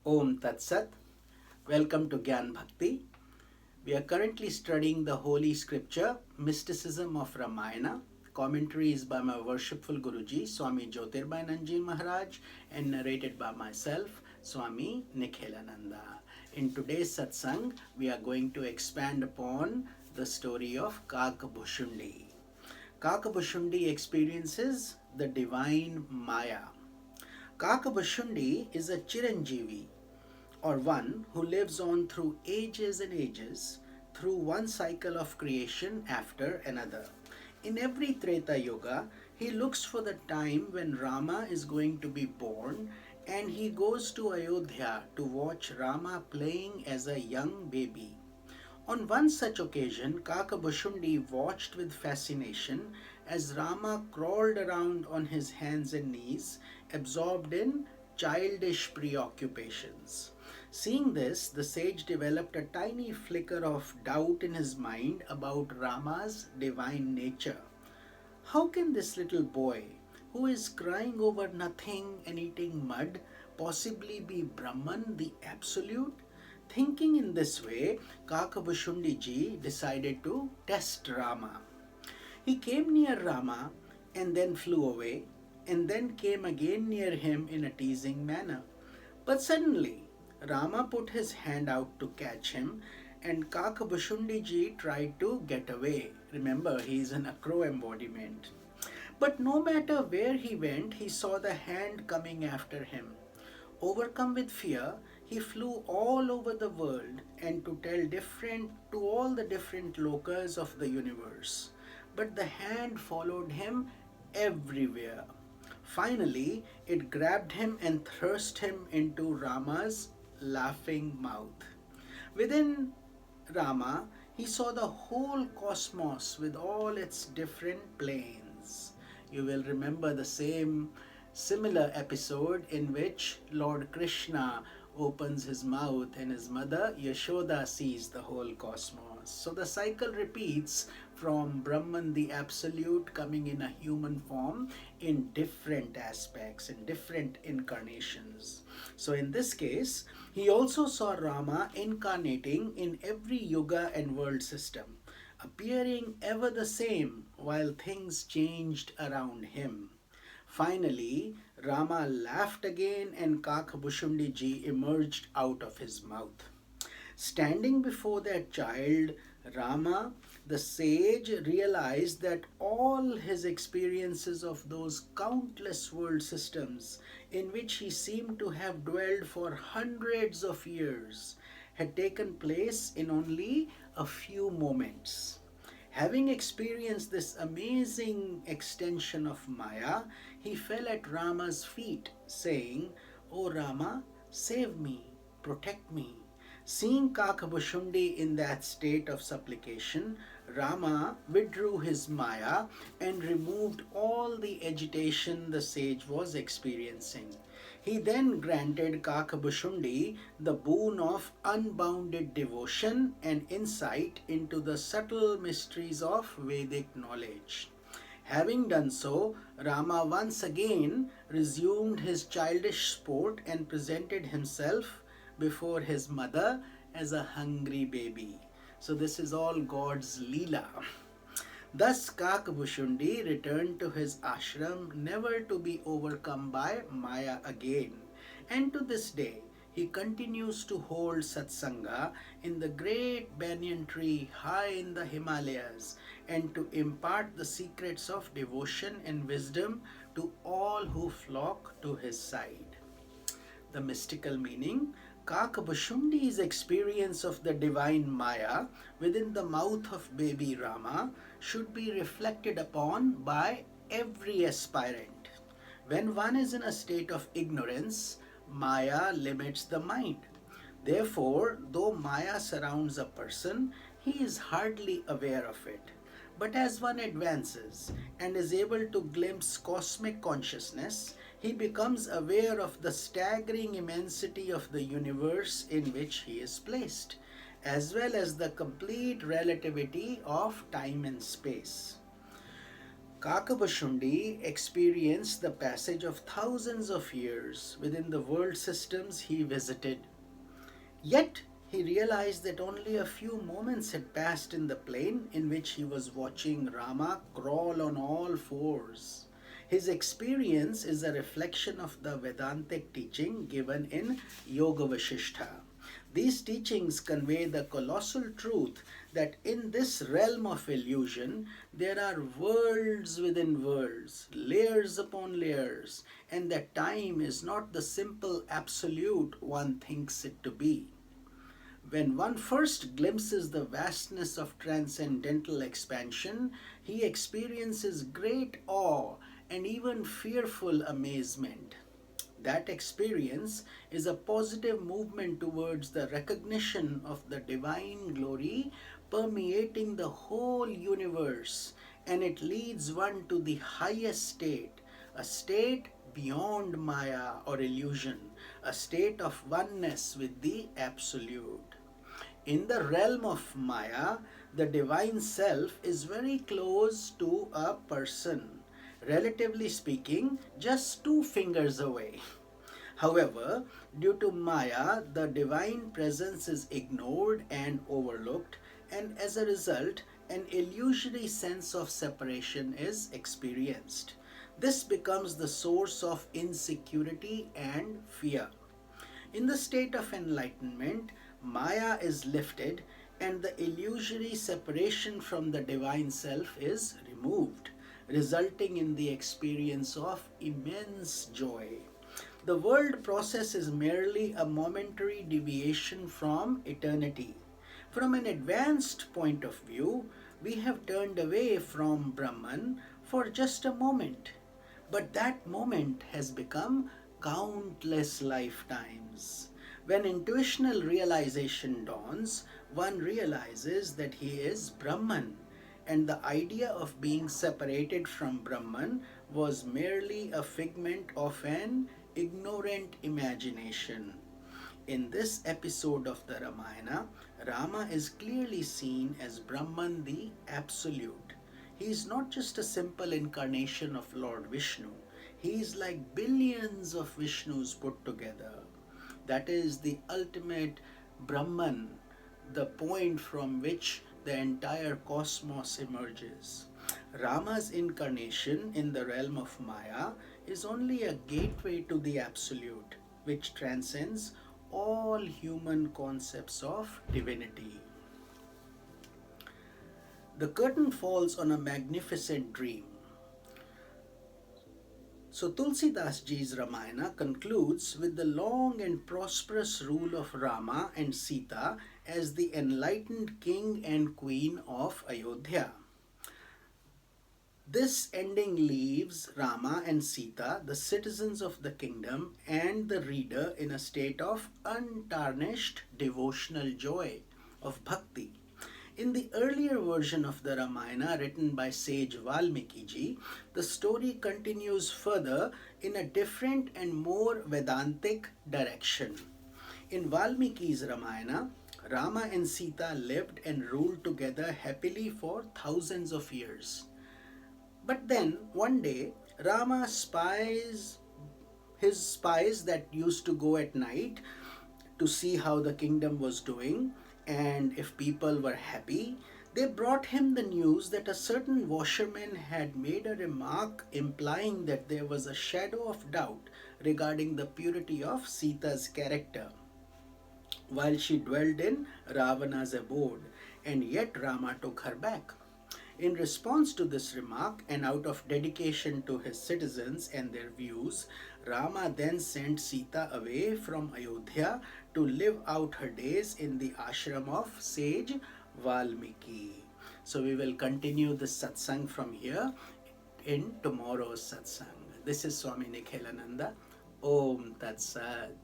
Om Tat Sat. Welcome to Gyan Bhakti. We are currently studying the holy scripture, Mysticism of Ramayana. Commentary is by my worshipful Guruji, Swami Jyotirbhayananji Maharaj, and narrated by myself, Swami Nikhilananda. In today's satsang, we are going to expand upon the story of Kakabhushundi. Kakabhushundi experiences the divine Maya. Kakabhushundi is a Chiranjeevi, or one who lives on through ages and ages, through one cycle of creation after another. In every Treta Yuga, he looks for the time when Rama is going to be born, and he goes to Ayodhya to watch Rama playing as a young baby. On one such occasion, Kakabhushundi watched with fascination as Rama crawled around on his hands and knees, absorbed in childish preoccupations. Seeing this, the sage developed a tiny flicker of doubt in his mind about Rama's divine nature. How can this little boy, who is crying over nothing and eating mud, possibly be Brahman, the Absolute? Thinking in this way, Kakabhushundi ji decided to test Rama. He came near Rama and then flew away, and then came again near him in a teasing manner. But suddenly, Rama put his hand out to catch him, and Kakabhushundi ji tried to get away. Remember, he is an acro embodiment. But no matter where he went, he saw the hand coming after him. Overcome with fear, he flew all over the world and to all the different lokas of the universe. But the hand followed him everywhere. Finally, it grabbed him and thrust him into Rama's laughing mouth. Within Rama, he saw the whole cosmos with all its different planes. You will remember the similar episode in which Lord Krishna opens his mouth and his mother Yashoda sees the whole cosmos. So the cycle repeats from Brahman the Absolute coming in a human form in different aspects, in different incarnations. So in this case, he also saw Rama incarnating in every yuga and world system, appearing ever the same while things changed around him. Finally, Rama laughed again and Kakabhushundi ji emerged out of his mouth. Standing before that child, Rama, the sage, realized that all his experiences of those countless world systems in which he seemed to have dwelled for hundreds of years had taken place in only a few moments. Having experienced this amazing extension of Maya, he fell at Rama's feet, saying, "O Rama, save me, protect me." Seeing Kakabhushundi in that state of supplication, Rama withdrew his Maya and removed all the agitation the sage was experiencing. He then granted Kakabhushundi the boon of unbounded devotion and insight into the subtle mysteries of Vedic knowledge. Having done so, Rama once again resumed his childish sport and presented himself before his mother as a hungry baby. So this is all God's Leela. Thus Kakabhushundi returned to his ashram never to be overcome by Maya again. And to this day, he continues to hold satsanga in the great banyan tree high in the Himalayas and to impart the secrets of devotion and wisdom to all who flock to his side. The mystical meaning: Kakabhushundi's experience of the divine Maya within the mouth of baby Rama should be reflected upon by every aspirant. When one is in a state of ignorance, Maya limits the mind. Therefore, though Maya surrounds a person, he is hardly aware of it. But as one advances and is able to glimpse cosmic consciousness, he becomes aware of the staggering immensity of the universe in which he is placed, as well as the complete relativity of time and space. Kakabashundi experienced the passage of thousands of years within the world systems he visited. Yet he realized that only a few moments had passed in the plane in which he was watching Rama crawl on all fours. His experience is a reflection of the Vedantic teaching given in Yoga Vasishtha. These teachings convey the colossal truth that in this realm of illusion there are worlds within worlds, layers upon layers, and that time is not the simple absolute one thinks it to be. When one first glimpses the vastness of transcendental expansion, he experiences great awe and even fearful amazement. That experience is a positive movement towards the recognition of the divine glory permeating the whole universe, and it leads one to the highest state, a state beyond Maya or illusion, a state of oneness with the Absolute. In the realm of Maya, the divine self is very close to a person, relatively speaking, just two fingers away. However, due to Maya, the divine presence is ignored and overlooked, and as a result, an illusory sense of separation is experienced. This becomes the source of insecurity and fear. In the state of enlightenment, Maya is lifted and the illusory separation from the divine self is removed, resulting in the experience of immense joy. The world process is merely a momentary deviation from eternity. From an advanced point of view, we have turned away from Brahman for just a moment. But that moment has become countless lifetimes. When intuitional realization dawns, one realizes that he is Brahman, and the idea of being separated from Brahman was merely a figment of an ignorant imagination. In this episode of the Ramayana, Rama is clearly seen as Brahman the Absolute. He is not just a simple incarnation of Lord Vishnu, he is like billions of Vishnus put together. That is the ultimate Brahman, the point from which the entire cosmos emerges. Rama's incarnation in the realm of Maya is only a gateway to the Absolute, which transcends all human concepts of divinity. The curtain falls on a magnificent dream. So Tulsidas Ji's Ramayana concludes with the long and prosperous rule of Rama and Sita as the enlightened king and queen of Ayodhya. This ending leaves Rama and Sita, the citizens of the kingdom, and the reader in a state of untarnished devotional joy, of bhakti. In the earlier version of the Ramayana written by sage Valmiki ji, the story continues further in a different and more Vedantic direction. In Valmiki's Ramayana, Rama and Sita lived and ruled together happily for thousands of years. But then one day, Rama spies his spies that used to go at night to see how the kingdom was doing and if people were happy. They brought him the news that a certain washerman had made a remark implying that there was a shadow of doubt regarding the purity of Sita's character while she dwelled in Ravana's abode, and yet Rama took her back. In response to this remark, and out of dedication to his citizens and their views, Rama then sent Sita away from Ayodhya to live out her days in the ashram of sage Valmiki. So we will continue this satsang from here in tomorrow's satsang. This is Swami Nikhilananda. Om Tat Sat.